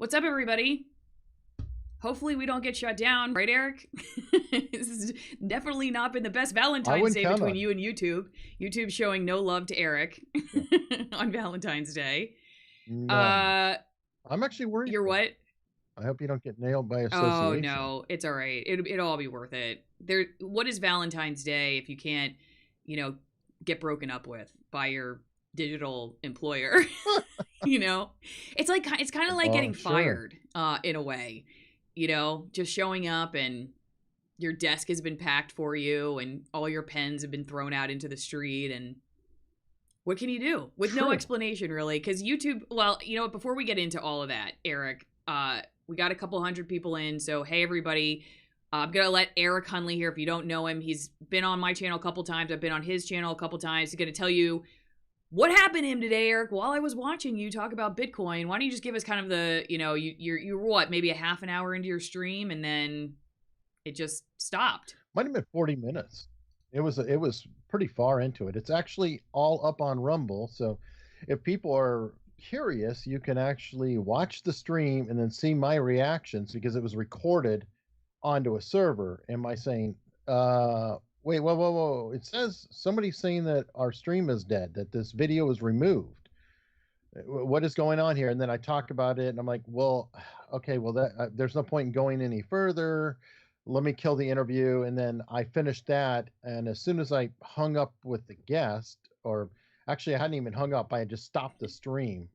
What's up, everybody? Hopefully we don't get shut down, right, Eric? This has definitely not been the best Valentine's Day between you and YouTube. YouTube's showing no love to Eric on Valentine's Day. No. I'm actually worried. You're what? I hope you don't get nailed by association. Oh no, it's all right. It'll all be worth it. What is Valentine's Day if you can't, get broken up with by your digital employer? It's kind of like getting fired in a way. Just showing up and your desk has been packed for you and all your pens have been thrown out into the street, and what can you do with no explanation, really? Because YouTube, well, before we get into all of that, Eric, we got a couple hundred people in, so hey, everybody. I'm going to let Eric Hunley here. If you don't know him, he's been on my channel a couple times. I've been on his channel a couple times. He's going to tell you what happened to him today, Eric, while I was watching you talk about Bitcoin. Why don't you just give us kind of the, you're what, maybe a half an hour into your stream and then it just stopped. Might have been 40 minutes. It was pretty far into it. It's actually all up on Rumble. So if people are curious, you can actually watch the stream and then see my reactions because it was recorded onto a server. Am I saying, wait, whoa. It says somebody's saying that our stream is dead, that this video is removed. What is going on here? And then I talk about it and I'm like, well, okay, well, there's no point in going any further. Let me kill the interview. And then I finished that. And as soon as I hung up with the guest, or actually I hadn't even hung up, I had just stopped the stream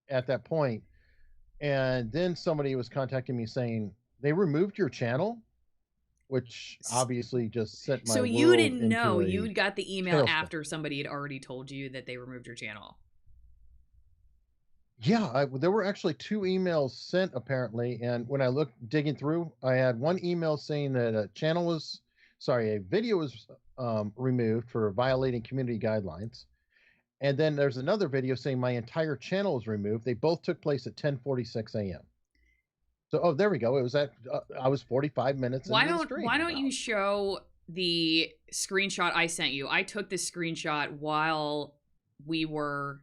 at that point. And then somebody was contacting me saying, they removed your channel, which obviously just sent my So you world didn't know. into You got the email tailspin. after somebody had already told you that they removed your channel. Yeah, there were actually 2 emails sent apparently, and when I looked digging through, I had one email saying that a video was removed for violating community guidelines, and then there's another video saying my entire channel was removed. They both took place at 10:46 a.m. So, there we go. It was I was 45 minutes into the stream. Why don't you show the screenshot I sent you? I took this screenshot while we were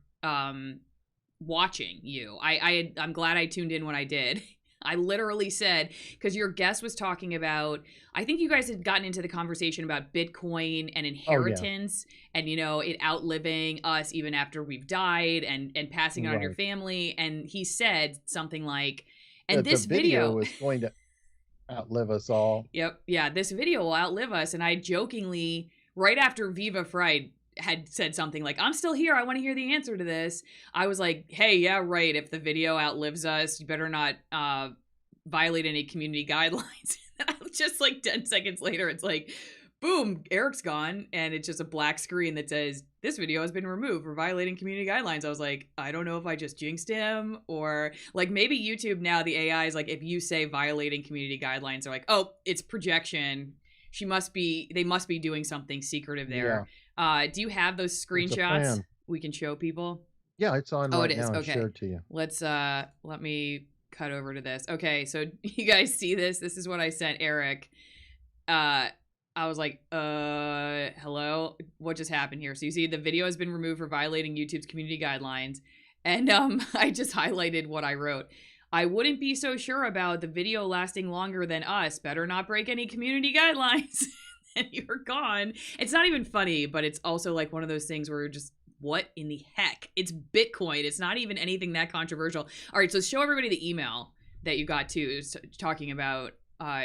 watching you. I'm glad I tuned in when I did. I literally said, because your guest was talking about, I think you guys had gotten into the conversation about Bitcoin and inheritance and, it outliving us even after we've died and passing on your family. And he said something like, and this video is going to outlive us all. Yep. Yeah. This video will outlive us. And I jokingly, right after Viva Fried had said something like, I'm still here, I want to hear the answer to this, I was like, hey, yeah, right, if the video outlives us, you better not violate any community guidelines. Just like 10 seconds later, it's like, boom, Eric's gone, and it's just a black screen that says, this video has been removed for violating community guidelines. I was like, I don't know if I just jinxed him, or like maybe YouTube now, the AI is like, if you say violating community guidelines, they're like, oh, it's projection. They must be doing something secretive there. Yeah. Do you have those screenshots we can show people? Yeah, it's on right now. Okay. Shared to you. Let me cut over to this. Okay, so you guys see this? This is what I sent Eric. I was like, hello? What just happened here? So you see the video has been removed for violating YouTube's community guidelines. And I just highlighted what I wrote. I wouldn't be so sure about the video lasting longer than us. Better not break any community guidelines. And you're gone. It's not even funny, but it's also like one of those things where you're just, what in the heck? It's Bitcoin. It's not even anything that controversial. All right, so show everybody the email that you got too, talking about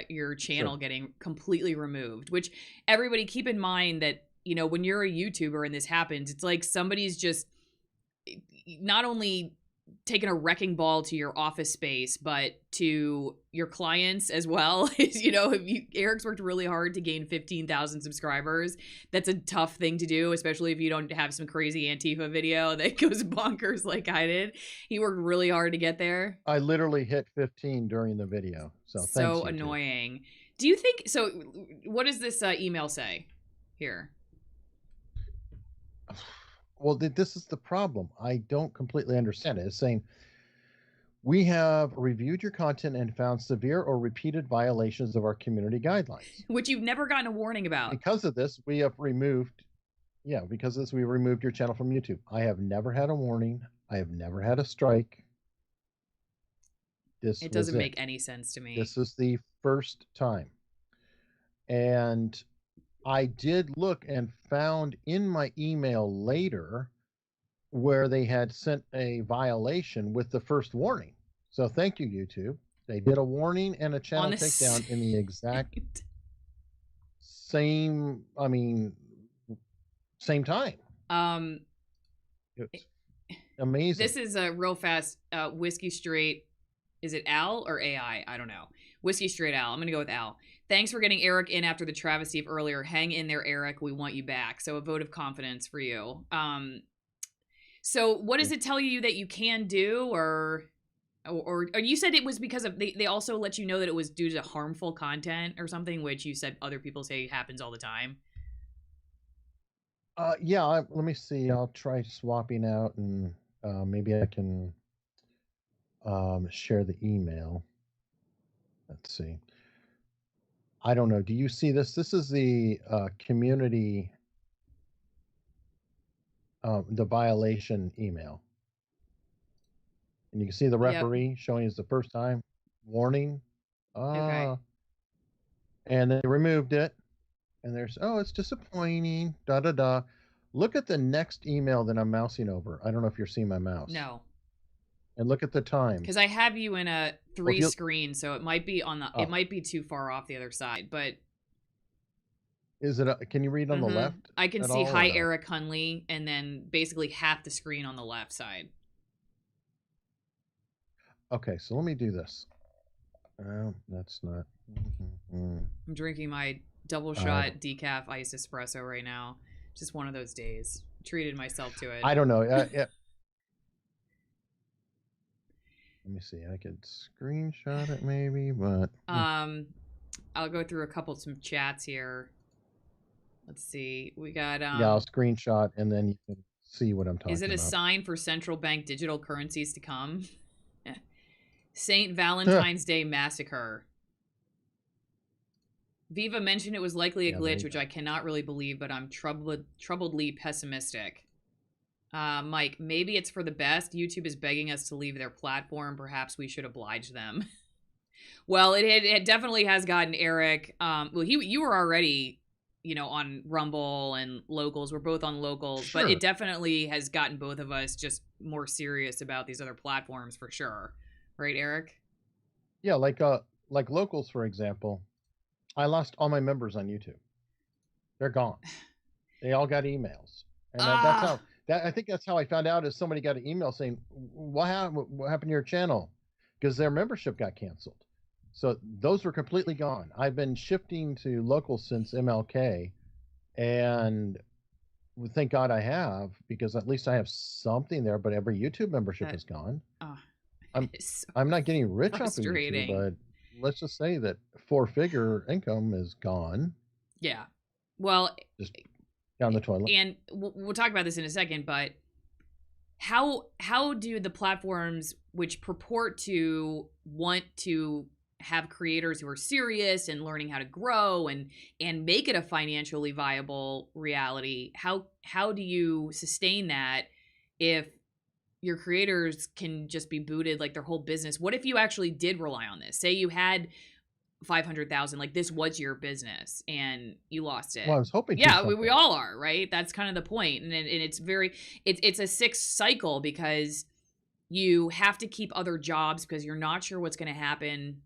your channel getting completely removed, which everybody keep in mind that, when you're a YouTuber and this happens, it's like somebody's just not only taking a wrecking ball to your office space, but to your clients as well. Eric's worked really hard to gain 15,000 subscribers. That's a tough thing to do, especially if you don't have some crazy Antifa video that goes bonkers like I did. He worked really hard to get there. I literally hit 15 during the video. So annoying. Do you think, so what does this email say here? Well, this is the problem. I don't completely understand it. It's saying, we have reviewed your content and found severe or repeated violations of our community guidelines. Which you've never gotten a warning about. Because of this, we removed your channel from YouTube. I have never had a warning. I have never had a strike. This It was doesn't make it. any sense to me. This is the first time. And I did look and found in my email later where they had sent a violation with the first warning. So thank you, YouTube. They did a warning and a On channel the same. takedown in the exact same, I mean, same time. It's amazing. This is a real fast Whiskey Straight. Is it Al or AI? I don't know. Whiskey Straight Al. I'm going to go with Al. Thanks for getting Eric in after the travesty of earlier. Hang in there, Eric. We want you back. So a vote of confidence for you. So what does it tell you that you can do, or you said it was because of they also let you know that it was due to harmful content or something, which you said other people say happens all the time. Yeah, let me see. I'll try swapping out and maybe I can share the email. Let's see. I don't know. Do you see this? This is the community, the violation email. And you can see the referee showing it's the first time. Warning. Okay. And they removed it. And there's, oh, it's disappointing. Da da da. Look at the next email that I'm mousing over. I don't know if you're seeing my mouse. No. And look at the time. Because I have you in a 3 screen, so it might be on the. It might be too far off the other side, but. Is it? Can you read on the left? I can see hi Eric Hunley, and then basically half the screen on the left side. Okay, so let me do this. That's not. I'm drinking my double shot decaf iced espresso right now. Just one of those days. Treated myself to it. I don't know. Let me see. I could screenshot it maybe, but I'll go through some chats here. Let's see. We got yeah, I'll screenshot and then you can see what I'm talking about. Is it a sign for central bank digital currencies to come? Saint Valentine's Day Massacre. Viva mentioned it was likely a glitch, which I cannot really believe, but I'm troubledly pessimistic. Mike, maybe it's for the best. YouTube is begging us to leave their platform. Perhaps we should oblige them. Well, it definitely has gotten Eric. Well, you were already, on Rumble and Locals. We're both on Locals, sure. But it definitely has gotten both of us just more serious about these other platforms for sure. Right, Eric? Yeah, like Locals, for example. I lost all my members on YouTube. They're gone. They all got emails, and that's how. I think that's how I found out. Is somebody got an email saying, "What happened to your channel?" Because their membership got canceled. So those were completely gone. I've been shifting to Locals since MLK, and thank God I have, because at least I have something there. But every YouTube membership is gone. I'm not getting rich off of YouTube, but let's just say that 4-figure income is gone. Yeah. Well, just down the toilet. And we'll talk about this in a second, but how do the platforms which purport to want to have creators who are serious and learning how to grow and make it a financially viable reality, how do you sustain that if your creators can just be booted, like their whole business? What if you actually did rely on this? Say you had 500,000, like this was your business and you lost it. Well, I was hoping. Yeah, we all are, right? That's kind of the point. And it's it's a sick cycle, because you have to keep other jobs because you're not sure what's going to happen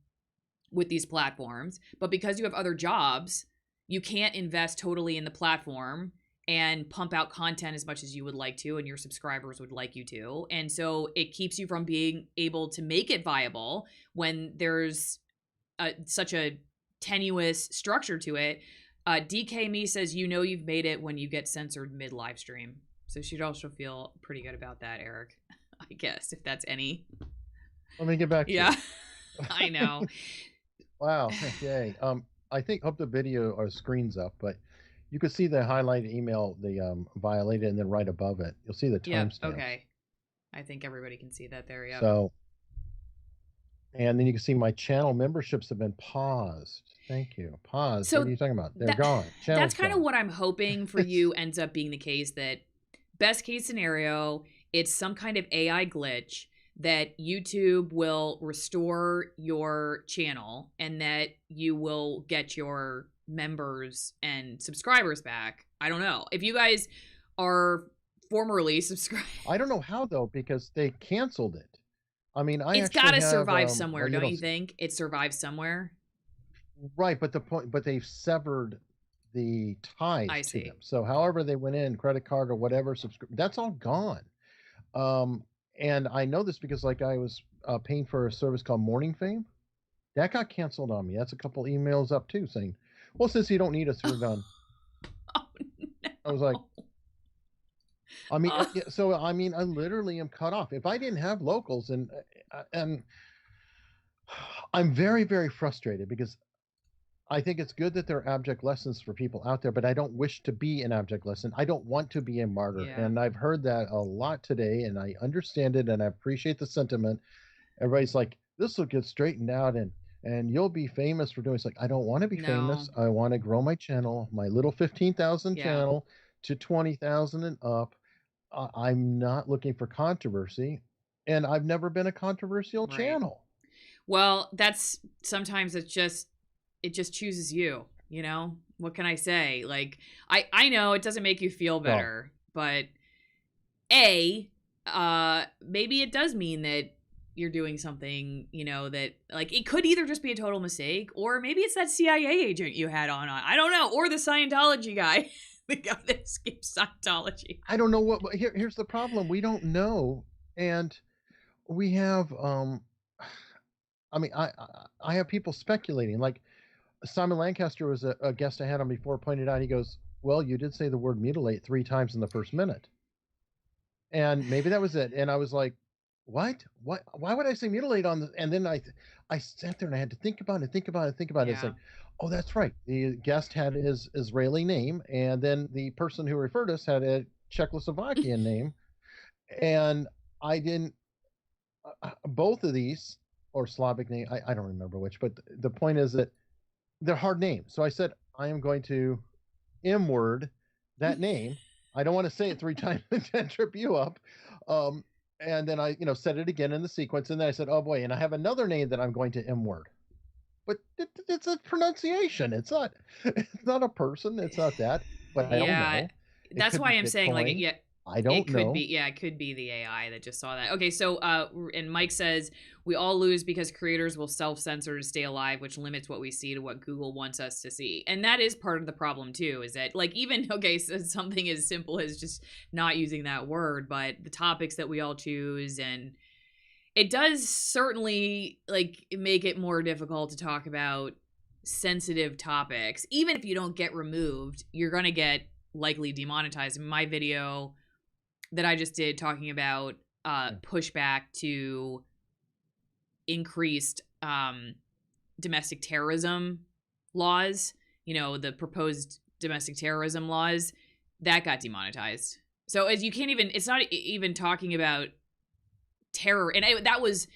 with these platforms. But because you have other jobs, you can't invest totally in the platform and pump out content as much as you would like to and your subscribers would like you to. And so it keeps you from being able to make it viable when there's such a tenuous structure to it. DK Me says, you've made it when you get censored mid live stream. So she'd also feel pretty good about that, Eric, I guess, if that's any. Let me get back to you. I know. Wow. Okay. hope the video or screen's up, but you could see the highlighted email, the violated, and then right above it, you'll see the timestamp. Okay. I think everybody can see that there. Yeah. So, and then you can see my channel memberships have been paused. Thank you. Paused. So what are you talking about? They're gone. That's kind of what I'm hoping for you ends up being the case, that best case scenario, it's some kind of AI glitch that YouTube will restore your channel and that you will get your members and subscribers back. I don't know. If you guys are formerly subscribed, I don't know how though, because they canceled it. I mean, I it's got actually to have, survive somewhere, well, you don't know, you think? It survives somewhere. right, but but they've severed the I ties to them. see. So however they went in, credit card or whatever, that's all gone. Um, and I know this because like I was paying for a service called Morning Fame. That got canceled on me. That's a couple emails up too saying, well, since you don't need us, we're done. Oh I was like, no. I mean, Oh, yeah, so I mean, I literally am cut off. If I didn't have locals, and I'm very, very frustrated because I think it's good that there are abject lessons for people out there, but I don't wish to be an abject lesson. I don't want to be a martyr. yeah. And I've heard that a lot today, and I understand it and I appreciate the sentiment. Everybody's like, this will get straightened out and you'll be famous for doing it's like I don't want to be No. famous. I want to grow my channel, my little 15,000 Yeah. channel to 20,000 and up. I'm not looking for controversy, and I've never been a controversial Right. channel. Well, that's sometimes it just chooses you, you know? What can I say? Like I know it doesn't make you feel Oh, better, but A, maybe it does mean that you're doing something, you know, that like it could either just be a total mistake or maybe it's that CIA agent you had on. I don't know, or the Scientology guy. The guy that escaped Scientology. I don't know what. Here's the problem. We don't know, and we have. I mean, I have people speculating. Like Simon Lancaster was a guest I had on before. Pointed out, he goes, "Well, you did say the word mutilate 3 times in the first minute." And maybe that was it. And I was like, what? What? Why would I say mutilate on the? And then I sat there and I had to think about it, think about it, think about it. It's Yeah. like, oh, that's right. The guest had his Israeli name, and then the person who referred us had a Czechoslovakian name, and I didn't. Both of these or Slavic name, I don't remember which, but the point is that they're hard names. So I said I am going to M word that name. I don't want to say it 3 times and trip you up. Um, and then I, said it again in the sequence. And then I said, oh boy, and I have another name that I'm going to M word. But it's a pronunciation. It's not a person. It's not that. But I don't Yeah. know. It That's could why be I'm saying like Bitcoin. yeah, I it don't could be, know. yeah, it could be the AI that just saw that. Okay, so and Mike says we all lose because creators will self-censor to stay alive, which limits what we see to what Google wants us to see. And that is part of the problem too, is that like even okay, so something as simple as just not using that word, but the topics that we all choose and it does certainly like make it more difficult to talk about sensitive topics. Even if you don't get removed, you're going to get likely demonetized. In my video that I just did talking about pushback to increased domestic terrorism laws, you know, the proposed domestic terrorism laws, that got demonetized. So as you can't even, it's not even talking about terror, and that was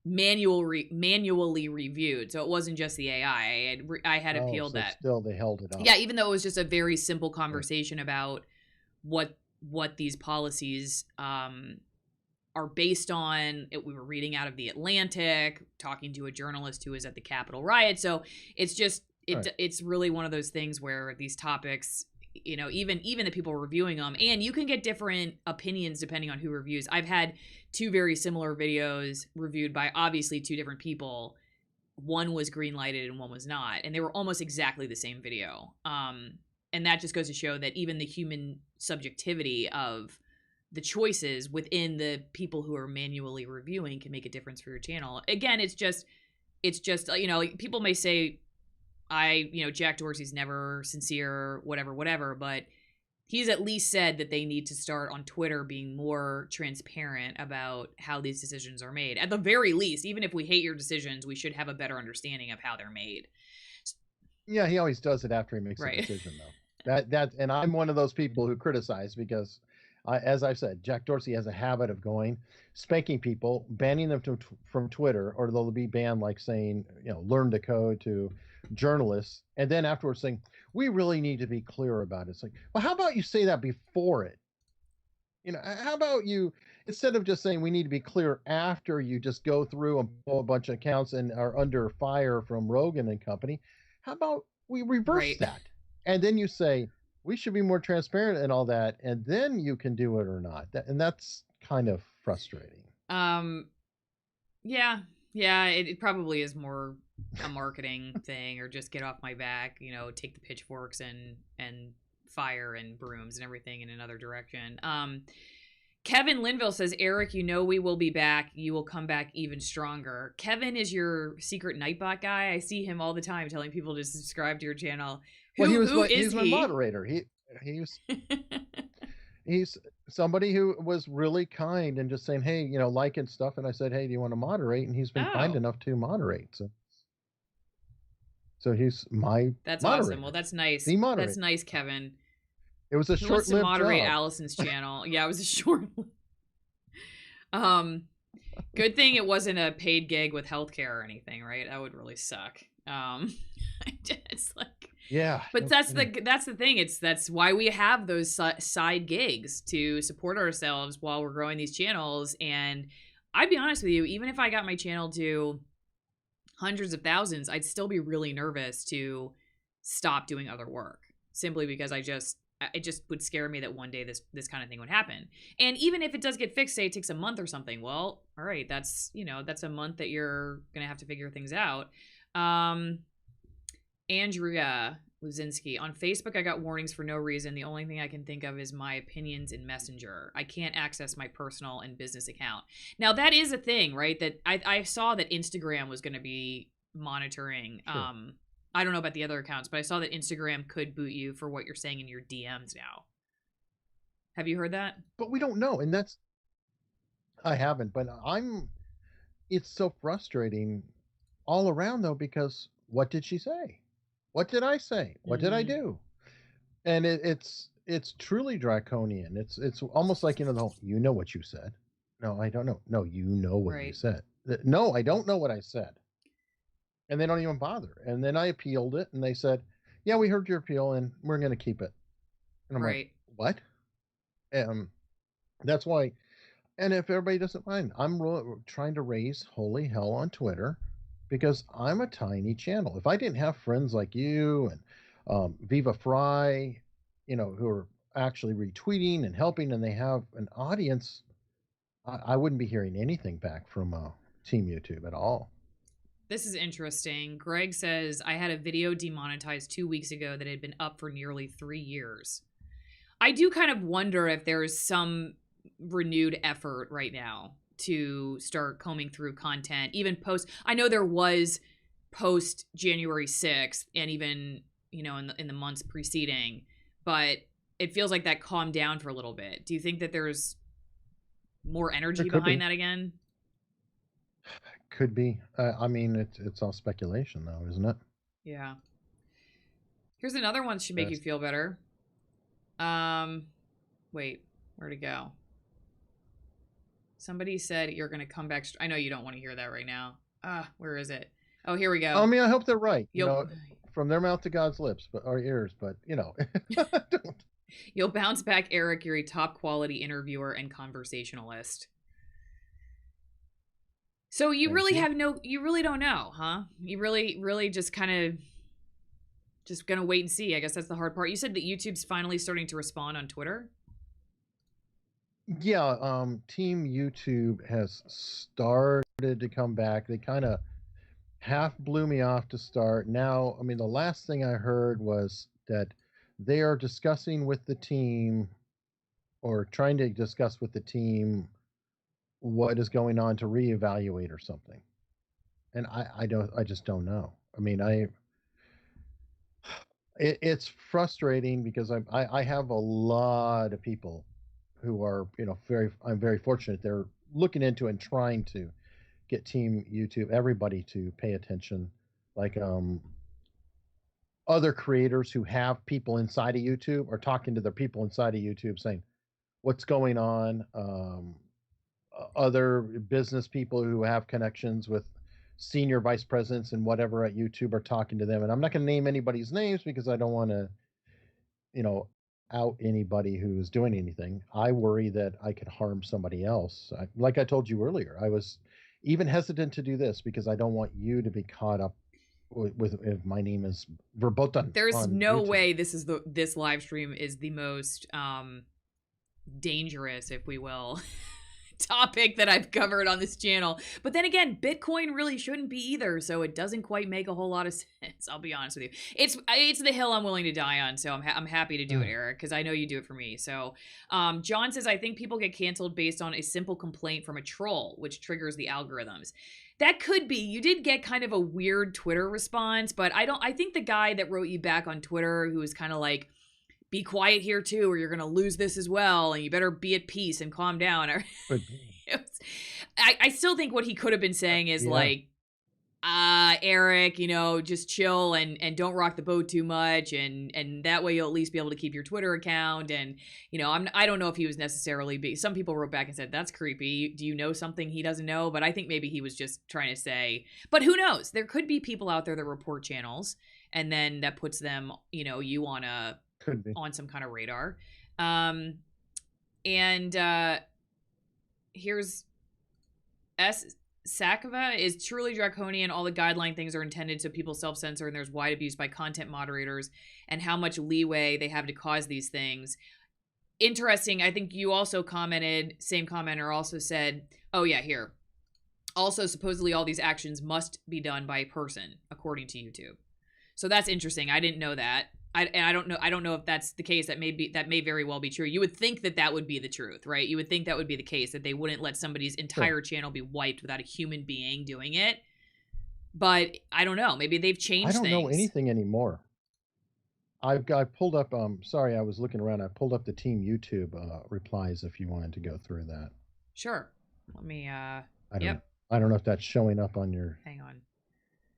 manually reviewed, so it wasn't just the AI. I had Oh, appealed so that. still they held it up. Yeah, even though it was just a very simple Right. conversation about what these policies are based on. We were reading out of the Atlantic, talking to a journalist who was at the Capitol riot. So it's just Right. it's really one of those things where these topics, you know, even the people reviewing them, and you can get different opinions depending on who reviews. I've had two very similar videos reviewed by obviously two different people. One was green lighted and one was not, and they were almost exactly the same video. And that just goes to show that even the human subjectivity of the choices within the people who are manually reviewing can make a difference for your channel. Again, it's just you know, like, people may say Jack Dorsey's never sincere, whatever, but he's at least said that they need to start on Twitter being more transparent about how these decisions are made. At the very least, even if we hate your decisions, we should have a better understanding of how they're made. Yeah, he always does it after he makes a Right. decision, though. And I'm one of those people who criticize because, as I've said, Jack Dorsey has a habit of going spanking people, banning them from Twitter, or they'll be banned, like saying, learn to code to journalists, and then afterwards saying, we really need to be clear about it. It's like, well, how about you say that before it? How about you? instead of just saying we need to be clear after you just go through and pull a bunch of accounts and are under fire from Rogan and company, how about we reverse Right. that? And then you say we should be more transparent and all that, and then you can do it or not. And that's kind of frustrating. Um yeah. Yeah, it probably is more a marketing thing, or just get off my back, take the pitchforks and fire and brooms and everything in another direction. Kevin Linville says, Eric, we will be back. You will come back even stronger. Kevin is your secret Nightbot guy. I see him all the time telling people to subscribe to your channel. Well, Who is he's my he? moderator. He's he's somebody who was really kind and just saying, hey, like and stuff. And I said, hey, do you want to moderate? And he's been kind Oh, enough to moderate. So he's my that's awesome. Well, moderator, that's nice. the That's moderator. nice, Kevin. It was a He wants to short-lived moderate job. Allison's channel. Yeah, it was a short. um, Good thing it wasn't a paid gig with healthcare or anything, right? That would really suck. It's like, Yeah, but no that's kidding. the thing. That's why we have those side gigs to support ourselves while we're growing these channels. And I'd be honest with you, even if I got my channel to hundreds of thousands, I'd still be really nervous to stop doing other work, simply because it just would scare me that one day this kind of thing would happen. And even if it does get fixed, say it takes a month or something, well, all right, that's a month that you're gonna have to figure things out. Andrea Luzinski, on Facebook, I got warnings for no reason. The only thing I can think of is my opinions in Messenger. I can't access my personal and business account. Now, that is a thing, right? That I saw that Instagram was going to be monitoring. Sure. I don't know about the other accounts, but I saw that Instagram could boot you for what you're saying in your DMs now. Have you heard that? But we don't know, and that's I haven't, but it's so frustrating all around though, because what did she say? What did I say? What did I Mm-hmm. do? And it's truly draconian. It's almost like the whole, you know what you said. No, I don't know. No, you know what you Right. said. No, I don't know what I said. And they don't even bother. And then I appealed it, and they said, yeah, we heard your appeal, and we're going to keep it. And I'm like, Right. what? Um, that's why. And if everybody doesn't mind, I'm trying to raise holy hell on Twitter, because I'm a tiny channel. If I didn't have friends like you and Viva Fry, who are actually retweeting and helping, and they have an audience, I wouldn't be hearing anything back from Team YouTube at all. This is interesting. Greg says, I had a video demonetized 2 weeks ago that had been up for nearly 3 years. I do kind of wonder if there's some renewed effort right now to start combing through content, even post. I know there was post January 6th, and even in the months preceding, but it feels like that calmed down for a little bit. Do you think that there's more There energy could behind be, that again? could be. I mean, it's all speculation, though, isn't it? Yeah. Here's another one that should make you Yes. feel better. Um, Wait, where'd it go? Somebody said you're gonna come back. I know you don't want to hear that right now. Where is it? Oh, here we I go. mean, I hope they're right. You'll From their mouth to God's lips, but our ears. But don't. you'll bounce back, Eric. You're a top quality interviewer and conversationalist. So you Thank really you. you really don't know, huh? You really just kind of just gonna wait and see. I guess that's the hard part. You said that YouTube's finally starting to respond on Twitter. Yeah, Team YouTube has started to come back. They kind of half blew me off to start. Now, I mean, the last thing I heard was that they are discussing with the team, or trying to discuss with the team, what is going on to reevaluate or something. And I just don't know. I mean, it's frustrating because I have a lot of people who are, I'm very fortunate. They're looking into and trying to get Team YouTube, everybody to pay attention. Like other creators who have people inside of YouTube are talking to their people inside of YouTube saying, what's going on? Other business people who have connections with senior vice presidents and whatever at YouTube are talking to them. And I'm not going to name anybody's names because I don't want to, you know, out anybody who's doing anything. I worry that I could harm somebody else. Like I told you earlier, I was even hesitant to do this because I don't want you to be caught up with if my name is verboten There's on no YouTube. way this live stream is the most dangerous, if we will, topic that I've covered on this channel. But then again, Bitcoin really shouldn't be either, so it doesn't quite make a whole lot of sense. I'll be honest with you. It's the hill I'm willing to die on, so I'm happy to do it, Eric, because I know you do it for me. So John says, I think people get canceled based on a simple complaint from a troll, which triggers the algorithms. That could be. You did get kind of a weird Twitter response, but I think the guy that wrote you back on Twitter, who was kind of like, be quiet here too, or you're going to lose this as well, and you better be at peace and calm down. I still think what he could have been saying is like, Eric, just chill and don't rock the boat too much, and that way you'll at least be able to keep your Twitter account. And I don't know if he was necessarily some people wrote back and said that's creepy. Do you know something he doesn't know? But I think maybe he was just trying to say. But who knows? There could be people out there that report channels, and then that puts them, you on some kind of radar. Here's Sakova is truly draconian. All the guideline things are intended so people self-censor, and there's wide abuse by content moderators and how much leeway they have to cause these things. Interesting. I think you also commented, same commenter also said, oh yeah, here. Also, supposedly all these actions must be done by a person, according to YouTube. So that's interesting. I didn't know that. I don't know if that's the case. That may very well be true. You would think that would be the truth, right? You would think that would be the case, that they wouldn't let somebody's entire channel be wiped without a human being doing it. But I don't know. Maybe they've changed things. I don't know anything anymore. I pulled up. Sorry, I was looking around. I pulled up the Team YouTube replies. If you wanted to go through that, sure. Let me. I don't know if that's showing up on your. Hang on.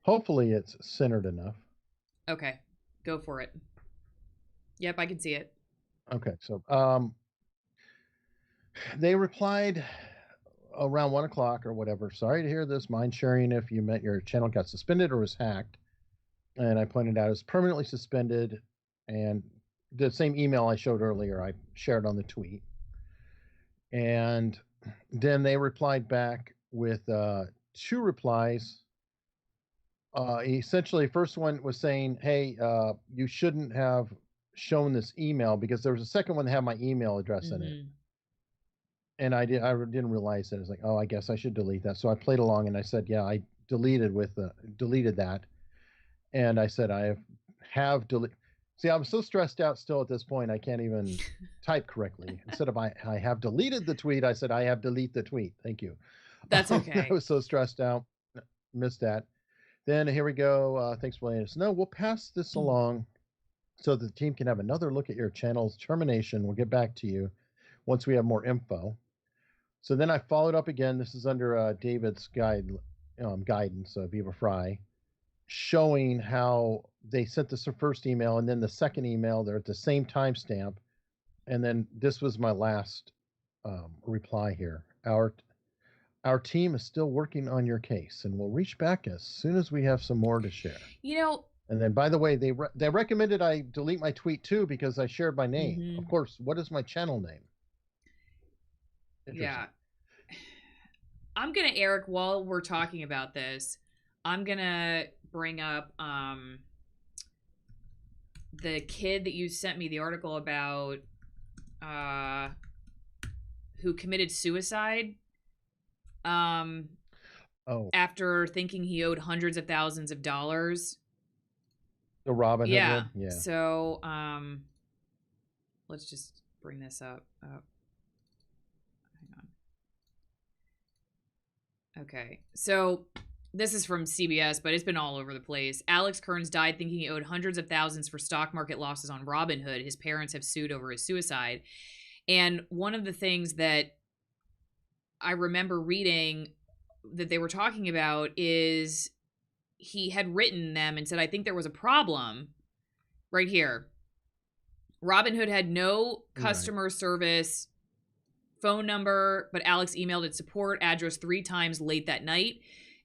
Hopefully, it's centered enough. Okay, go for it. Yep, I can see it. Okay, so they replied around 1 o'clock or whatever. Sorry to hear this. Mind sharing if you meant your channel got suspended or was hacked. And I pointed out it's permanently suspended. And the same email I showed earlier, I shared on the tweet. And then they replied back with 2 replies. Essentially, first one was saying, hey, you shouldn't have shown this email, because there was a second one that had my email address in it. And I didn't realize it. I was like, oh, I guess I should delete that. So I played along and I said, yeah, I deleted that. And I said, I have deleted. See, I'm so stressed out still at this point, I can't even type correctly. Instead of I have deleted the tweet, I said, I have deleted the tweet. Thank you. That's okay. I was so stressed out. Missed that. Then here we go. Thanks for letting us know. We'll pass this along so the team can have another look at your channel's termination. We'll get back to you once we have more info. So then I followed up again. This is under David's guidance, Viva Fry, showing how they sent this first email, and then the second email, they're at the same timestamp. And then this was my last reply here. Our team is still working on your case, and we'll reach back as soon as we have some more to share. And then, by the way, they recommended I delete my tweet too, because I shared my name. Of course, what is my channel name? Yeah. I'm going to, Eric, while we're talking about this, I'm going to bring up the kid that you sent me the article about who committed suicide after thinking he owed hundreds of thousands of dollars. The Robin Hood one? Yeah. So let's just bring this up. Hang on. Okay. So this is from CBS, but it's been all over the place. Alex Kearns died thinking he owed hundreds of thousands for stock market losses on Robinhood. His parents have sued over his suicide. And one of the things that I remember reading that they were talking about is he had written them and said, I think there was a problem right here. Robinhood had no customer service phone number, but Alex emailed its support address 3 times late that night.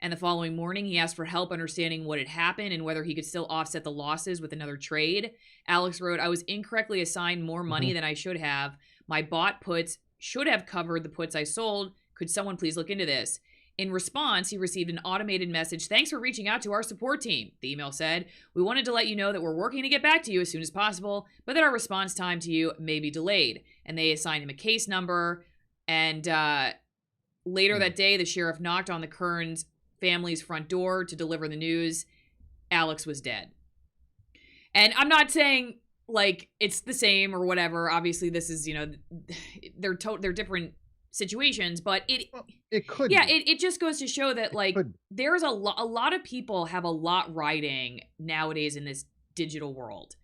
And the following morning, he asked for help understanding what had happened and whether he could still offset the losses with another trade. Alex wrote, I was incorrectly assigned more money than I should have. My bought puts should have covered the puts I sold. Could someone please look into this? In response, he received an automated message. Thanks for reaching out to our support team. The email said, we wanted to let you know that we're working to get back to you as soon as possible, but that our response time to you may be delayed. And they assigned him a case number. And later that day, the sheriff knocked on the Kearns family's front door to deliver the news. Alex was dead. And I'm not saying like it's the same or whatever. Obviously, this is, they're different situations, but it could it just goes to show that like there's a lot of people have a lot riding nowadays in this digital world.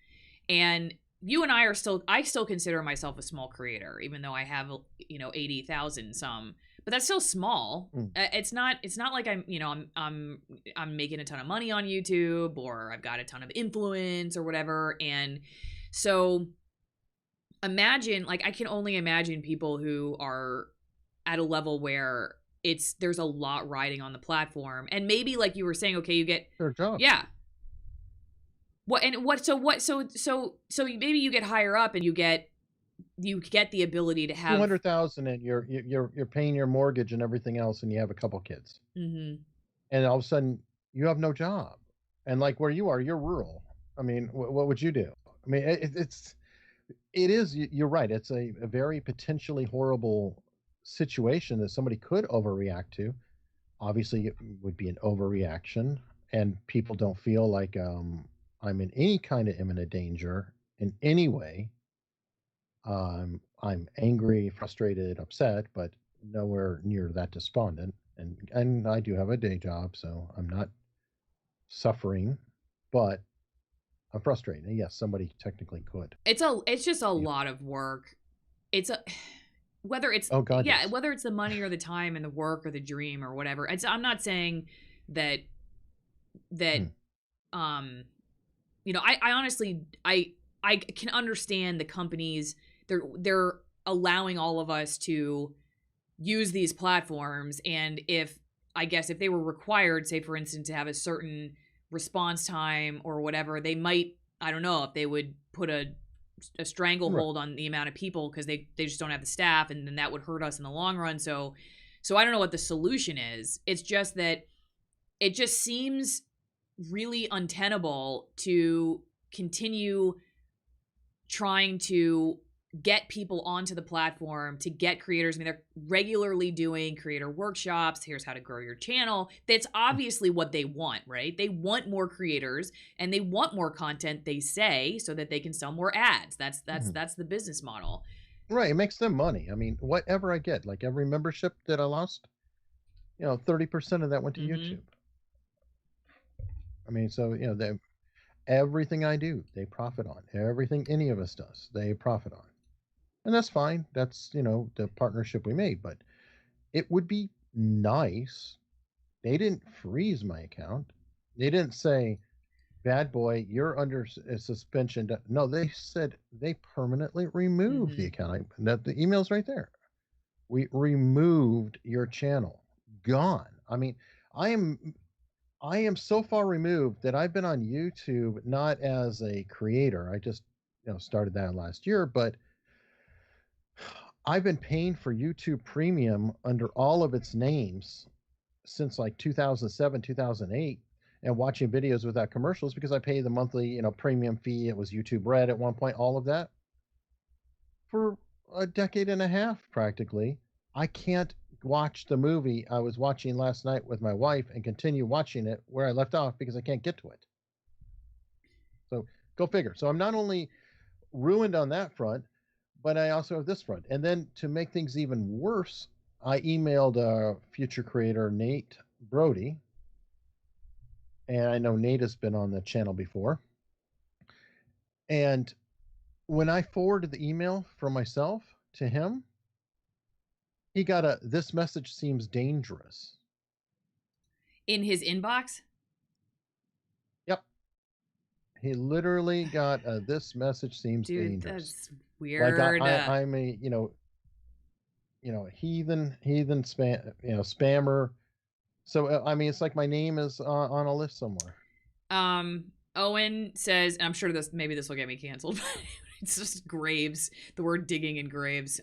And you and I still consider myself a small creator, even though I have 80,000 some, but that's still small. It's not like I'm making a ton of money on YouTube or I've got a ton of influence or whatever. And so imagine, like, I can only imagine people who are at a level where there's a lot riding on the platform, and maybe like you were saying, okay, you get their job. Yeah. So maybe you get higher up and you get the ability to have 200,000 and you're paying your mortgage and everything else, and you have a couple kids, and all of a sudden you have no job, and like where you are, you're rural. I mean, what would you do? I mean, you're right. It's a very potentially horrible situation that somebody could overreact to. Obviously, it would be an overreaction, and people don't feel like I'm in any kind of imminent danger in any way. I'm angry, frustrated, upset, but nowhere near that despondent. And I do have a day job, so I'm not suffering, but I'm frustrated. And yes, somebody technically could. It's just a lot of work. Whether it's yes. Whether it's the money or the time and the work or the dream or whatever. I'm not saying that I honestly I can understand the companies, they're allowing all of us to use these platforms, and if they were required, say for instance, to have a certain response time or whatever, they might, I don't know if they would put a stranglehold on the amount of people because they just don't have the staff, and then that would hurt us in the long run. So I don't know what the solution is. It's just that it just seems really untenable to continue trying to get people onto the platform, to get creators. I mean, they're regularly doing creator workshops. Here's how to grow your channel. That's obviously what they want, right? They want more creators and they want more content, they say, so that they can sell more ads. That's the business model. Right. It makes them money. I mean, whatever I get, like every membership that I lost, 30% of that went to YouTube. I mean, so, everything I do, they profit on. Everything any of us does, they profit on. And that's fine. That's, the partnership we made. But it would be nice. They didn't freeze my account. They didn't say, bad boy, you're under suspension. No, they said they permanently removed the account. The email's right there. We removed your channel. Gone. I mean, I am so far removed that I've been on YouTube not as a creator. I just, started that last year, but I've been paying for YouTube Premium under all of its names since like 2007, 2008, and watching videos without commercials because I pay the monthly, premium fee. It was YouTube Red at one point, all of that. For a decade and a half, practically, I can't watch the movie I was watching last night with my wife and continue watching it where I left off because I can't get to it. So go figure. So I'm not only ruined on that front, but I also have this front. And then to make things even worse, I emailed future creator Nate Brody. And I know Nate has been on the channel before. And when I forwarded the email from myself to him, he got this message seems dangerous. In his inbox? Yep. He literally got this message seems dangerous. That's weird. Like I'm a heathen spammer, So I mean, it's like my name is on a list somewhere. Owen says, and I'm sure this will get me canceled, but it's just graves. The word digging in graves.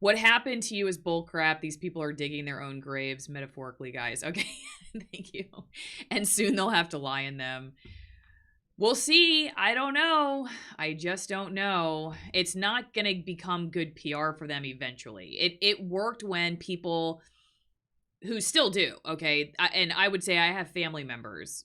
What happened to you is bullcrap. These people are digging their own graves, metaphorically, guys. Okay, thank you. And soon they'll have to lie in them. We'll see. I don't know. I just don't know. It's not going to become good PR for them eventually. It worked when people who still do, okay? And I would say I have family members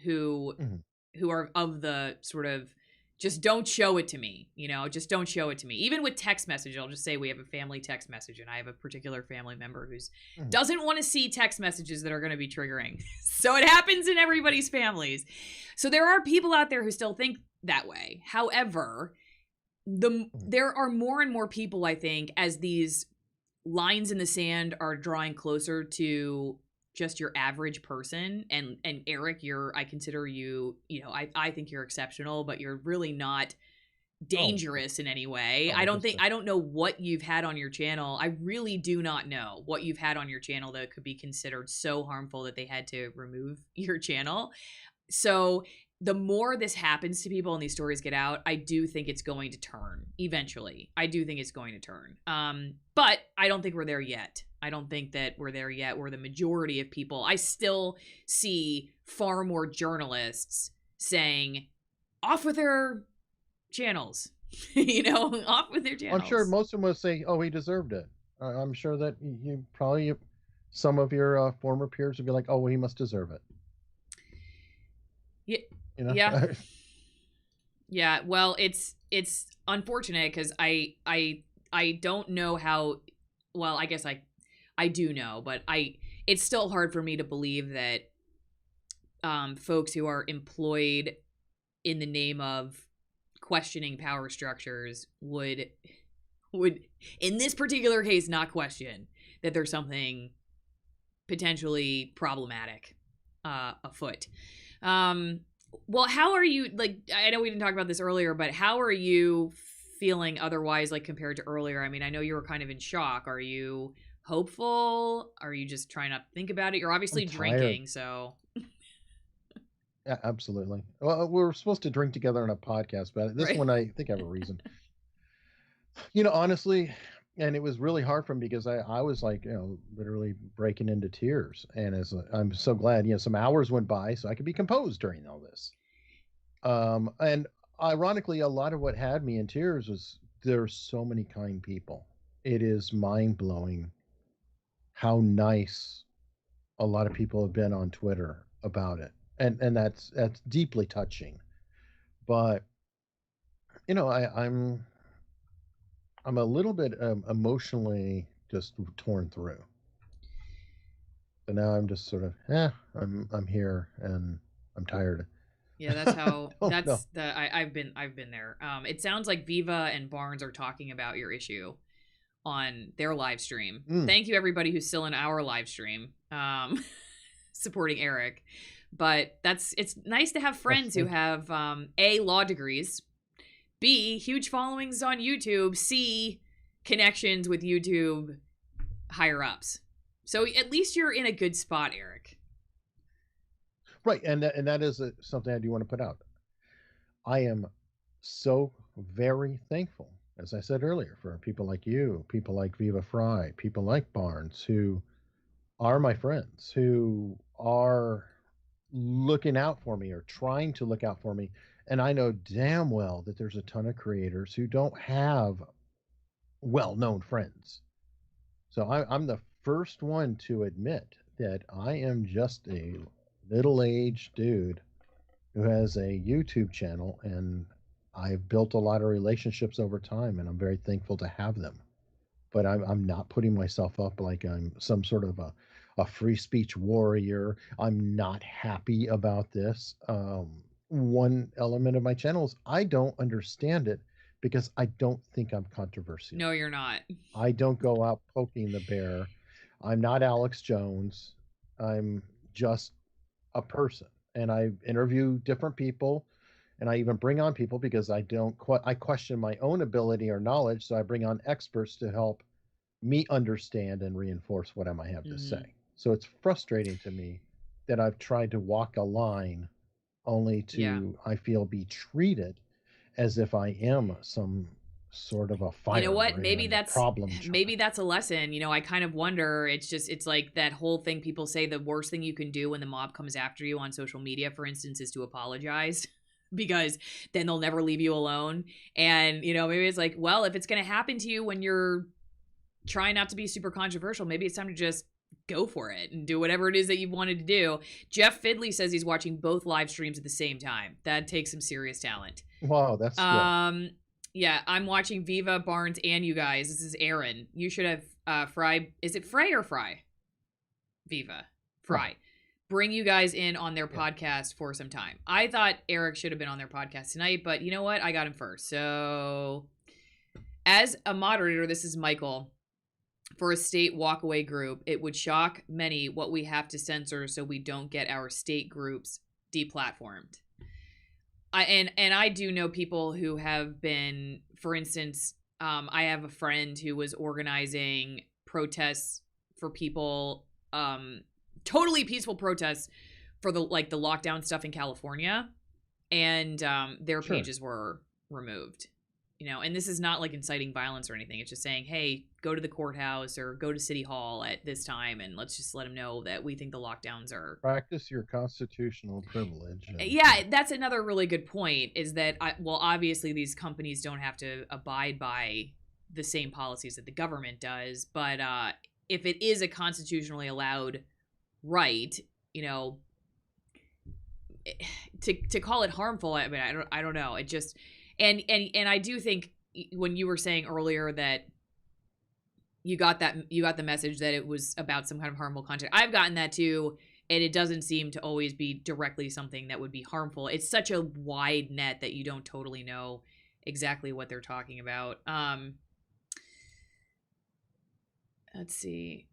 who Mhm. who are of the sort of just don't show it to me, just don't show it to me. Even with text message, I'll just say we have a family text message, and I have a particular family member who's Mhm. doesn't want to see text messages that are going to be triggering. So it happens in everybody's families. So there are people out there who still think that way. However, Mhm. there are more and more people, I think, as these lines in the sand are drawing closer to just your average person. And Eric, I consider you, I think you're exceptional, but you're really not Oh, dangerous in any way. no, I don't know what you've had on your channel. I really do not know what you've had on your channel that could be considered so harmful that they had to remove your channel. So the more this happens to people and these stories get out, I do think it's going to turn eventually. I do think it's going to turn. But I don't think we're there yet. I don't think that we're there yet where the majority of people, I still see far more journalists saying, off with their channels, off with their I'm sure channels. most of them will say, "Oh, he deserved it." I'm sure that you probably some of your former peers would be like, "Oh, well, he must deserve it." Yeah. You know. Yeah. Yeah, well, it's unfortunate because I don't know how. Well, I guess I do know, but it's still hard for me to believe that folks who are employed in the name of questioning power structures would in this particular case not question that there's something potentially problematic afoot. Um, well, how are you? Like, I know we didn't talk about this earlier, but how are you feeling otherwise, like compared to earlier? I mean, I know you were kind of in shock. Are you hopeful? Are you just trying not to think about it? You're I'm obviously tired. drinking, so Yeah, absolutely. Well, we were supposed to drink together on a podcast, but this right. one I think I have a reason. Honestly, and it was really hard for me because I was like, literally breaking into tears. And I'm so glad, some hours went by so I could be composed during all this. And ironically, a lot of what had me in tears was there's so many kind people. It is mind blowing how nice a lot of people have been on Twitter about it. And that's deeply touching. But I'm a little bit emotionally just torn through. So now I'm just sort of, I'm here and I'm tired. Yeah, that's how Oh no. I've been there. It sounds like Viva and Barnes are talking about your issue on their live stream. Mm, Thank you everybody who's still in our live stream, supporting Eric. But it's nice to have yes, friends who thank you. have A, law degrees, B, huge followings on YouTube, C, connections with YouTube higher ups. So at least you're in a good spot, Eric. Right, and that is something I do want to put out. I am so very thankful, as I said earlier, for people like you, people like Viva Fry, people like Barnes, who are my friends, who are looking out for me or trying to look out for me. And I know damn well that there's a ton of creators who don't have well known friends. So I'm the first one to admit that I am just a middle aged dude who has a YouTube channel, and I've built a lot of relationships over time, and I'm very thankful to have them. But I'm not putting myself up like I'm some sort of a free speech warrior. I'm not happy about this. One element of my channel is I don't understand it because I don't think I'm controversial. No, you're not. I don't go out poking the bear. I'm not Alex Jones. I'm just a person. And I interview different people, and I even bring on people because I question my own ability or knowledge, so I bring on experts to help me understand and reinforce what I might have to Mm-hmm. say. So it's frustrating to me that I've tried to walk a line only Yeah. to, I feel, be treated as if I am some sort of a You know what? firebrand, a problem Maybe child. that's a lesson. I kind of wonder. It's like that whole thing people say the worst thing you can do when the mob comes after you on social media, for instance, is to apologize. Because then they'll never leave you alone. And, maybe it's like, well, if it's going to happen to you when you're trying not to be super controversial, maybe it's time to just go for it and do whatever it is that you wanted to do. Jeff Fidley says he's watching both live streams at the same time. That takes some serious talent. Wow, that's skill. Yeah, I'm watching Viva, Barnes, and you guys. This is Aaron. You should have Fry. Is it Frey or Fry? Viva. Fry. Bring you guys in on their podcast for some time. I thought Eric should have been on their podcast tonight, but you know what? I got him first. So, as a moderator, this is Michael. For a state walkaway group, it would shock many what we have to censor so we don't get our state groups deplatformed. I do know people who have been, for instance, I have a friend who was organizing protests for people, totally peaceful protests for the lockdown stuff in California, and their pages were removed. And this is not like inciting violence or anything. It's just saying, hey, go to the courthouse or go to City Hall at this time, and let's just let them know that we think the lockdowns are... Practice your constitutional privilege. Yeah, that's another really good point, is that, obviously these companies don't have to abide by the same policies that the government does, but if it is a constitutionally allowed right, to call it harmful, I mean, I don't know. It just... And I do think when you were saying earlier that you got the message that it was about some kind of harmful content, I've gotten that too, and it doesn't seem to always be directly something that would be harmful. It's such a wide net that you don't totally know exactly what they're talking about. Let's see.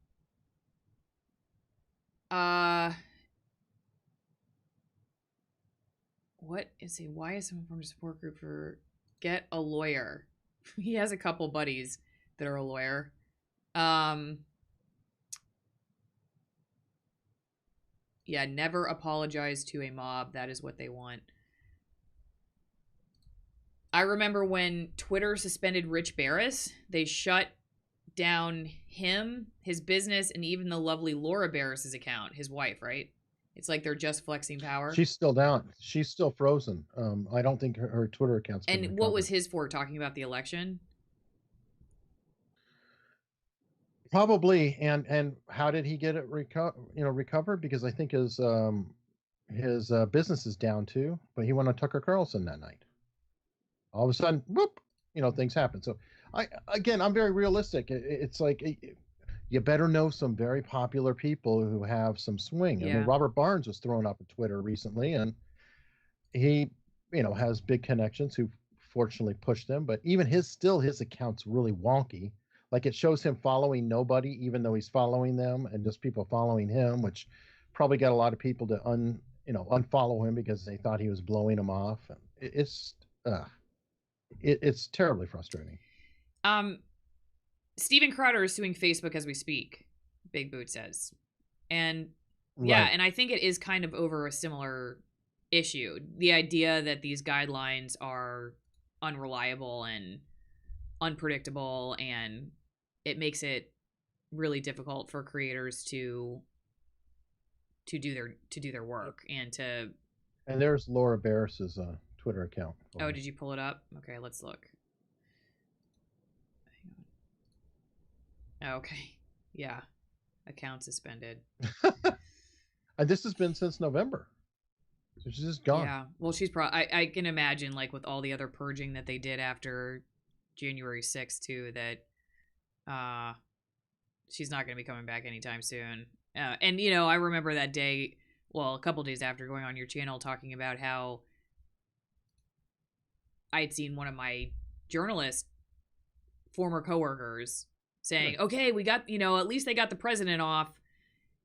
What is he? Why is someone from a support group for get a lawyer? He has a couple buddies that are a lawyer. Yeah, never apologize to a mob. That is what they want. I remember when Twitter suspended Rich Barris, they shut down him, his business, and even the lovely Laura Barris's account, his wife, right? It's like they're just flexing power. She's still down. She's still frozen. I don't think her Twitter account's been recovered. What was his for? Talking about the election? Probably. And how did he get it recovered? Because I think his business is down too. But he went on Tucker Carlson that night. All of a sudden, whoop! Things happen. So I'm very realistic. It's like... You better know some very popular people who have some swing. Yeah. I mean, Robert Barnes was thrown up at Twitter recently, and he, has big connections who fortunately pushed him. But even his account's really wonky. Like, it shows him following nobody, even though he's following them, and just people following him, which probably got a lot of people to unfollow him because they thought he was blowing them off. It's terribly frustrating. Steven Crowder is suing Facebook as we speak, Big Boot says. And yeah, and I think it is kind of over a similar issue. The idea that these guidelines are unreliable and unpredictable, and it makes it really difficult for creators to do their work and to... And there's Laura Barris's Twitter account. Oh, did you pull it up? Okay, let's look. Okay. Yeah. Account suspended. And this has been since November. So she's just gone. Yeah. Well, she's probably... I can imagine, like, with all the other purging that they did after January 6th, too, that she's not going to be coming back anytime soon. And, I remember that day, well, a couple days after, going on your channel talking about how I had seen one of my journalist former coworkers saying, okay, we got, at least they got the president off.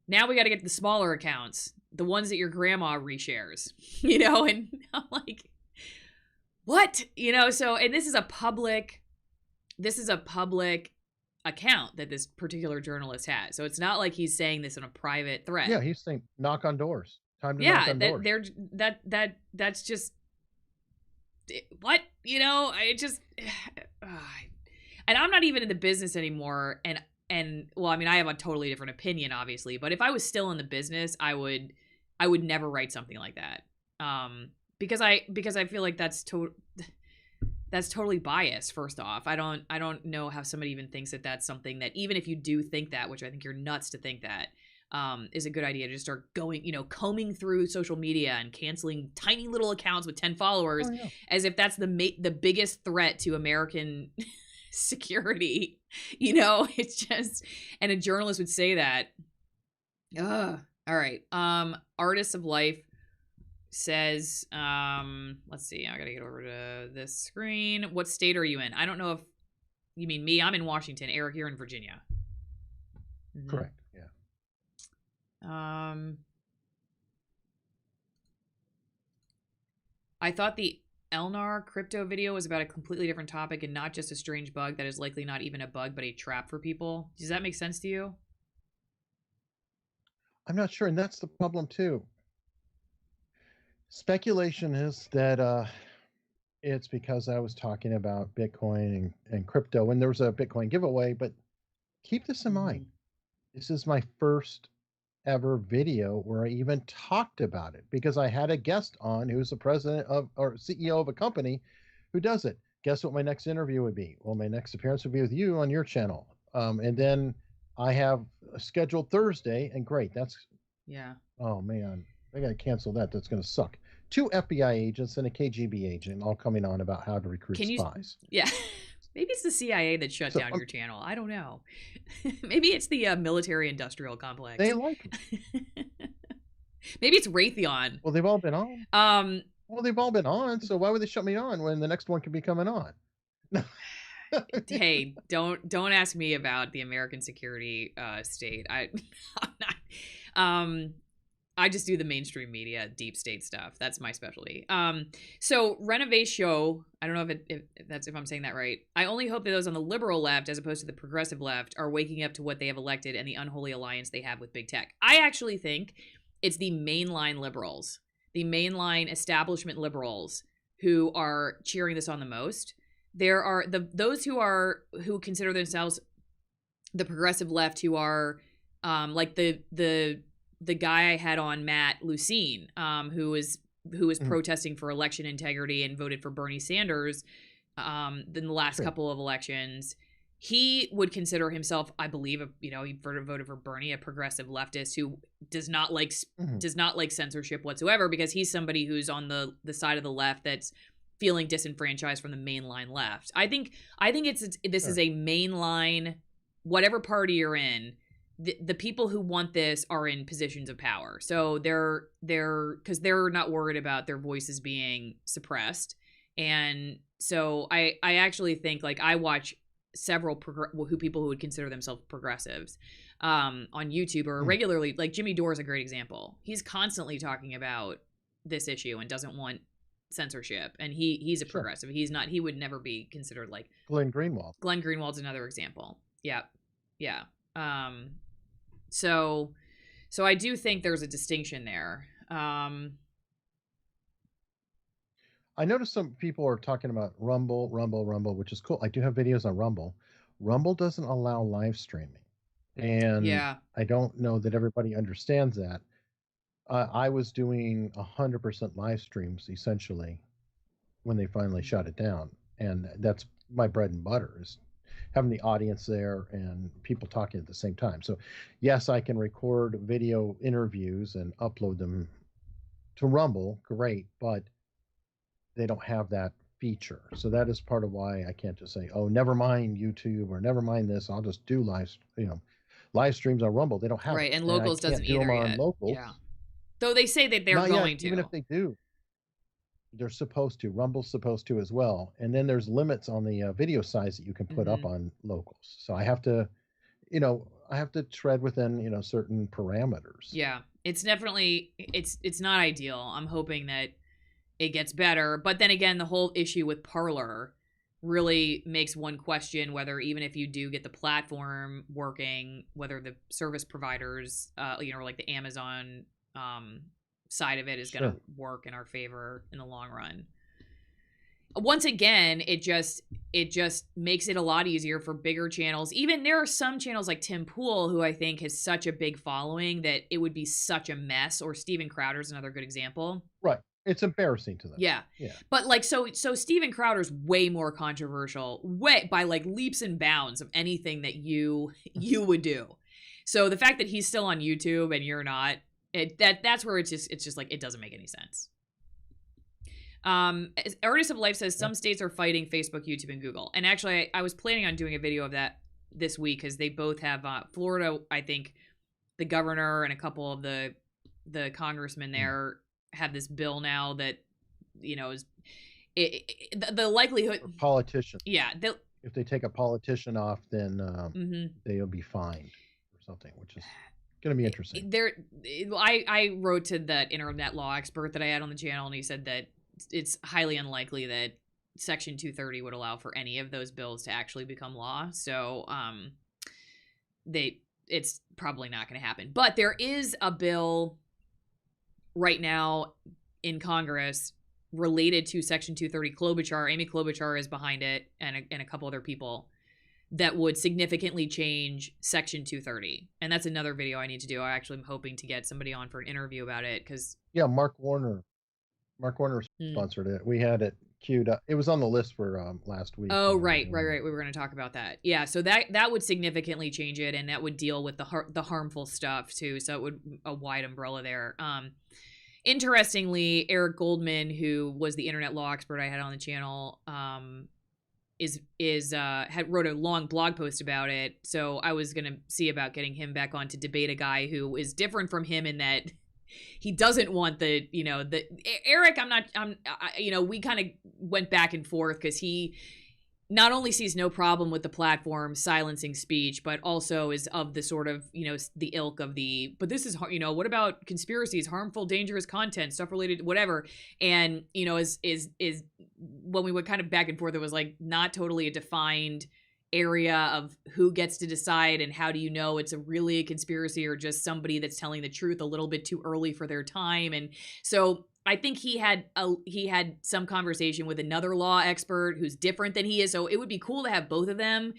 Now we got to get the smaller accounts, the ones that your grandma reshares, and I'm like, what? So, and this is a public account that this particular journalist has. So it's not like he's saying this in a private thread. Yeah, he's saying knock on doors. Time to knock Yeah, on doors. that's just what, you know, I just and I'm not even in the business anymore, and well, I mean, I have a totally different opinion, obviously, but if I was still in the business, I would never write something like that. Because I feel like that's totally biased. First off, I don't know how somebody even thinks that that's something that, even if you do think that, which I think you're nuts to think that, is a good idea to just start going, you know, combing through social media and canceling tiny little accounts with 10 followers, Oh, yeah. as if that's the biggest threat to American security. You know, it's just, and a journalist would say that. Ugh. All right. Artists of Life says, let's see, I gotta get over to this screen. What state are you in? I don't know if you mean me. I'm in Washington. Eric, you're in Virginia. Mm-hmm. Correct. Yeah. I thought the Elnar crypto video was about a completely different topic and not just a strange bug that is likely not even a bug but a trap for people. Does that make sense to you? I'm not sure, and that's the problem too. Speculation is that it's because I was talking about Bitcoin and crypto, and there was a Bitcoin giveaway. But keep this in mind: this is my first ever video where I even talked about it, because I had a guest on who's the president of or CEO of a company who does it. Guess what my next interview would be? Well, my next appearance would be with you on your channel, and then I have a scheduled Thursday, and great, that's Yeah. oh man, I gotta cancel that. That's gonna suck. 2 FBI agents and a KGB agent all coming on about how to recruit spies. Yeah. Maybe it's the CIA that shut down your channel. I don't know. Maybe it's the military-industrial complex. They like me. Maybe it's Raytheon. Well, they've all been on. Well, they've all been on, so why would they shut me on when the next one could be coming on? Hey, don't ask me about the American security state. I'm not. I just do the mainstream media, deep state stuff. That's my specialty. So Renovation, I don't know if I'm saying that right. I only hope that those on the liberal left, as opposed to the progressive left, are waking up to what they have elected and the unholy alliance they have with big tech. I actually think it's the mainline liberals, the mainline establishment liberals, who are cheering this on the most. There are those who consider themselves the progressive left, who are like the guy I had on, Matt Lucene, who was protesting for election integrity and voted for Bernie Sanders in the last couple of elections. He would consider himself, I believe, he voted for Bernie, a progressive leftist who does not like censorship whatsoever, because he's somebody who's on the side of the left that's feeling disenfranchised from the mainline left. I think this is a mainline, whatever party you're in. The people who want this are in positions of power, so they're because they're not worried about their voices being suppressed. And so I actually think, like, I watch several people who would consider themselves progressives on YouTube or regularly. Like Jimmy Dore is a great example. He's constantly talking about this issue and doesn't want censorship, and he's a progressive. He would never be considered like Glenn Greenwald. Glenn Greenwald's another example. Yeah. So I do think there's a distinction there. I noticed some people are talking about Rumble, which is cool. I do have videos on Rumble. Rumble doesn't allow live streaming, and I don't know that everybody understands that. I was doing 100% live streams essentially when they finally shut it down, and that's my bread and butter, is having the audience there and people talking at the same time. So yes, I can record video interviews and upload them to Rumble, great, but they don't have that feature. So that is part of why I can't just say, oh, never mind YouTube or never mind this, I'll just do live streams on Rumble. They don't have right, it. and Locals doesn't either yet. Locals. Yeah, though they say that they're Not going yet, to. even if they do, they're supposed to. Rumble's supposed to as well. And then there's limits on the video size that you can put up on Locals. So I have to, tread within, certain parameters. Yeah, it's definitely, it's not ideal. I'm hoping that it gets better. But then again, the whole issue with Parler really makes one question whether, even if you do get the platform working, whether the service providers, or like the Amazon side of it is going to work in our favor in the long run. Once again, it just makes it a lot easier for bigger channels. Even there are some channels like Tim Pool, who I think has such a big following that it would be such a mess, or Steven Crowder's another good example. Right. It's embarrassing to them. Yeah. But like, so Steven Crowder's way more controversial, way by like leaps and bounds of anything that you would do. So the fact that he's still on YouTube and you're not, that's where it's just like, it doesn't make any sense. Artist of Life says some states are fighting Facebook, YouTube, and Google. And actually, I was planning on doing a video of that this week, because they both have Florida. I think the governor and a couple of the congressmen there have this bill now that, is the likelihood politicians. Yeah, if they take a politician off, then they'll be fined or something, which is going to be interesting. I wrote to that internet law expert that I had on the channel, and he said that it's highly unlikely that Section 230 would allow for any of those bills to actually become law. So it's probably not going to happen. But there is a bill right now in Congress related to Section 230. Amy Klobuchar is behind it, and a couple other people, that would significantly change Section 230. And that's another video I need to do. I actually am hoping to get somebody on for an interview about it, because Mark Warner sponsored it. We had it queued up. It was on the list for last week. Oh, right. We were going to talk about that. Yeah, so that would significantly change it, and that would deal with the harmful stuff too. So it would a wide umbrella there. Interestingly, Eric Goldman, who was the internet law expert I had on the channel, wrote a long blog post about it. So I was going to see about getting him back on to debate a guy who is different from him in that he doesn't want Eric. We kind of went back and forth, because he not only sees no problem with the platform silencing speech, but also is of the sort of, the ilk of but this is, what about conspiracies, harmful, dangerous content, stuff related to whatever. And, is when we went kind of back and forth, it was like not totally a defined area of who gets to decide, and how do you know it's really a conspiracy or just somebody that's telling the truth a little bit too early for their time. And so I think he had some conversation with another law expert who's different than he is. So it would be cool to have both of them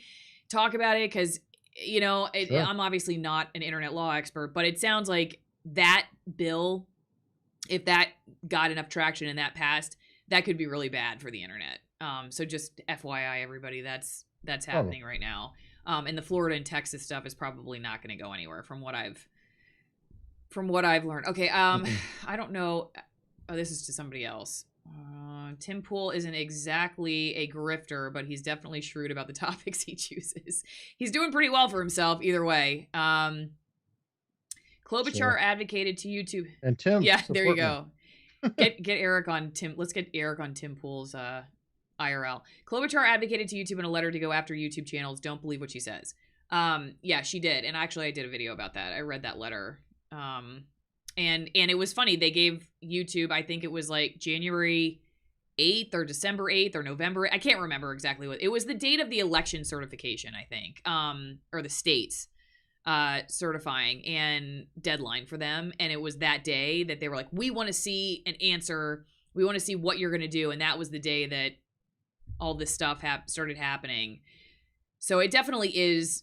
talk about it, because sure. I'm obviously not an internet law expert, but it sounds like that bill, if that got enough traction and that passed, that could be really bad for the internet. So just FYI, everybody, that's happening right now. And the Florida and Texas stuff is probably not going to go anywhere from what I've learned. Okay. I don't know. Oh, this is to somebody else. Tim Pool isn't exactly a grifter, but he's definitely shrewd about the topics he chooses. He's doing pretty well for himself either way. Klobuchar advocated to YouTube. And Tim. Yeah, there you go. Get Eric on Tim. Let's get Eric on Tim Pool's IRL. Klobuchar advocated to YouTube in a letter to go after YouTube channels. Don't believe what she says. Yeah, she did. And actually, I did a video about that. I read that letter. And it was funny. They gave YouTube, I think it was like January 8th or December 8th or November. I can't remember exactly what. It was the date of the election certification, I think, or the states certifying and deadline for them. And it was that day that they were like, we want to see an answer. We want to see what you're going to do. And that was the day that all this stuff started happening. So it definitely is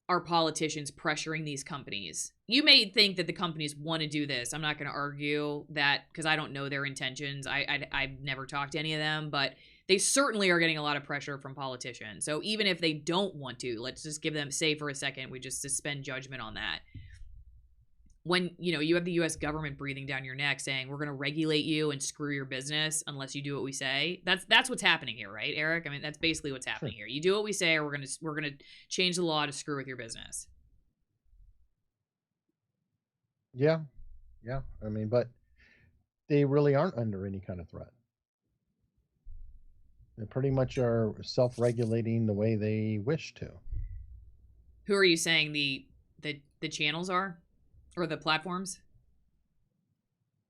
our politicians pressuring these companies. You may think that the companies want to do this. I'm not going to argue that, because I don't know their intentions. I've never talked to any of them, but they certainly are getting a lot of pressure from politicians. So even if they don't want to, let's just give them, say for a second, we just suspend judgment on that. When, you have the U.S. government breathing down your neck saying, we're going to regulate you and screw your business unless you do what we say. That's what's happening here, right, Eric? I mean, that's basically what's happening here. You do what we say, or we're going to change the law to screw with your business. Yeah. I mean, but they really aren't under any kind of threat. They pretty much are self-regulating the way they wish to. Who are you saying the channels are? Or the platforms?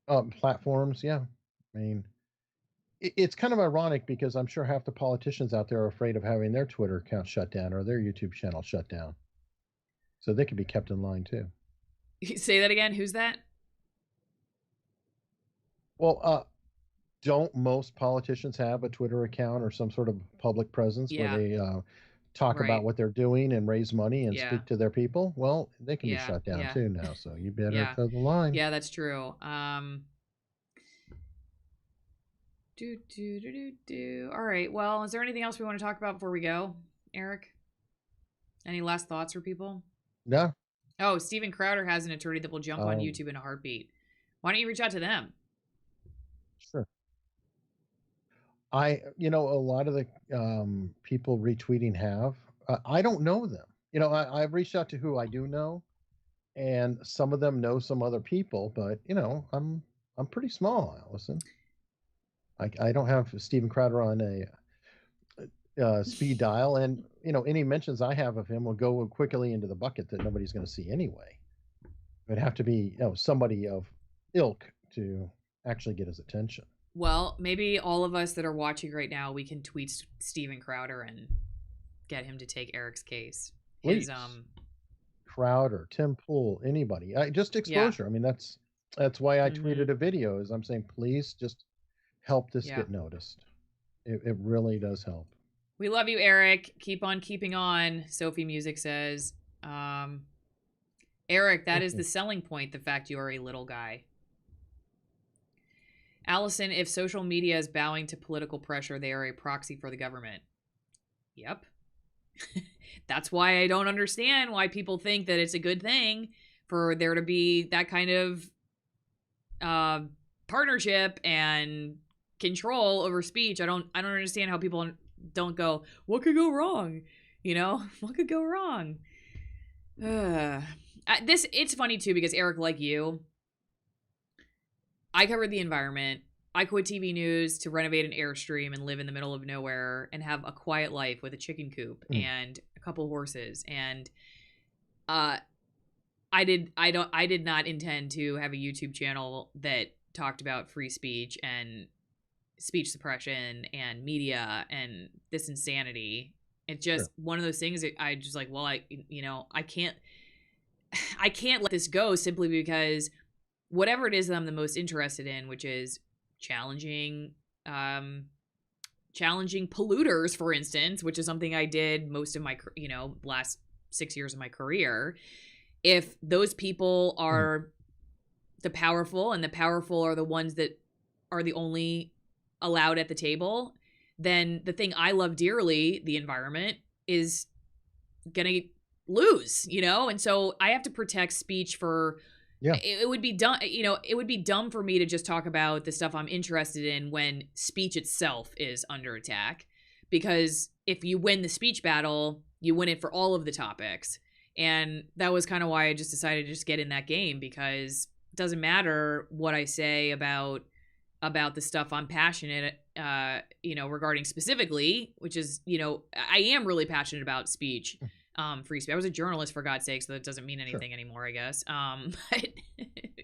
Platforms, yeah. I mean, it's kind of ironic because I'm sure half the politicians out there are afraid of having their Twitter account shut down or their YouTube channel shut down, so they can be kept in line too. Say that again. Who's that? Well, don't most politicians have a Twitter account or some sort of public presence where Yeah. they talk about Right. what they're doing and raise money and Yeah. speak to their people? Well, they can be Yeah. shut down Yeah. too now, so you better Yeah. toe the line. Yeah, that's true. Do. All right. Well, is there anything else we want to talk about before we go, Eric? Any last thoughts for people? No, Oh, Steven Crowder has an attorney that will jump on um, YouTube in a heartbeat. Why don't you reach out to them? sure. A lot of the people retweeting have. I don't know them. I've reached out to who I do know, and some of them know some other people, but I'm pretty small, Allison. I don't have Steven Crowder on a speed dial, and any mentions I have of him will go quickly into the bucket that nobody's going to see anyway. It'd have to be somebody of ilk to actually get his attention. Well, maybe all of us that are watching right now, we can tweet Steven Crowder and get him to take Eric's case. His Please, Crowder, Tim Pool, anybody. Just Yeah. exposure. I mean, that's why I Mm-hmm. tweeted a video. Is I'm saying please just help this Yeah. get noticed. It really does help. We love you, Eric. Keep on keeping on, Sophie Music says. Eric, that Thank is the you. selling point, the fact you are a little guy. Allison, if social media is bowing to political pressure, they are a proxy for the government. Yep. That's why I don't understand why people think that it's a good thing for there to be that kind of uh, partnership and control over speech. I don't understand how people don't go, what could go wrong? What could go wrong? It's funny too because Eric, like you, I covered the environment. I quit TV news to renovate an Airstream and live in the middle of nowhere and have a quiet life with a chicken coop Mm, and a couple horses. And uh, I did not intend to have a YouTube channel that talked about free speech and speech suppression and media and this insanity. It's sure. just one of those things that I just like, well, I can't let this go simply because whatever it is that I'm the most interested in, which is challenging um challenging polluters, for instance, which is something I did most of my last 6 years of my career. If those people Mhm. are the powerful and the powerful are the ones that are the only allowed at the table, then the thing I love dearly, the environment, is gonna lose, and so I have to protect speech for Yeah, it would be dumb, it would be dumb for me to just talk about the stuff I'm interested in when speech itself is under attack. Because if you win the speech battle, you win it for all of the topics. And that was kind of why I just decided to just get in that game, because it doesn't matter what I say about the stuff I'm passionate regarding specifically, which is, I am really passionate about speech. Free speech. I was a journalist, for God's sake, so that doesn't mean sure. anything anymore, I guess. But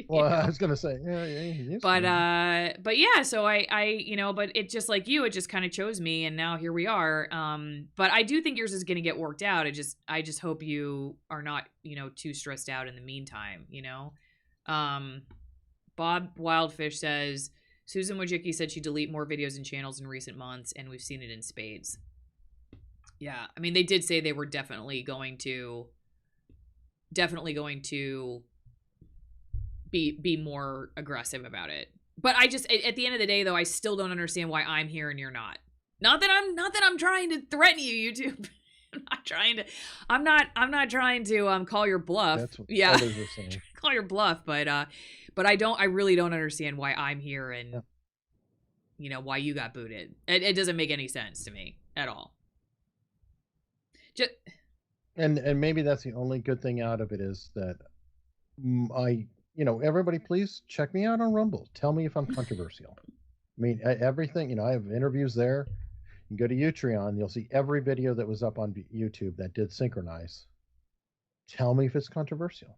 Well, I was going to say, yeah, yeah, he used but to. yeah, so but it just like you, it just kind of chose me, and now here we are. But I do think yours is going to get worked out. I just hope you are not, too stressed out in the meantime. Um, Bob Wildfish says Susan Wojcicki said she'd delete more videos and channels in recent months, and we've seen it in spades. Yeah, I mean, they did say they were definitely going to be more aggressive about it. But I just, at the end of the day, though, I still don't understand why I'm here and you're not. Not that I'm trying to threaten you, YouTube. I'm not trying to call your bluff. That's what Yeah. others are saying. Call your bluff, but I really don't understand why I'm here and Yeah. why you got booted. It doesn't make any sense to me at all. Just And maybe that's the only good thing out of it is that everybody please check me out on Rumble. Tell me if I'm controversial. I mean, everything, I have interviews there. You go to Utreon, you'll see every video that was up on YouTube that did synchronize. Tell me if it's controversial.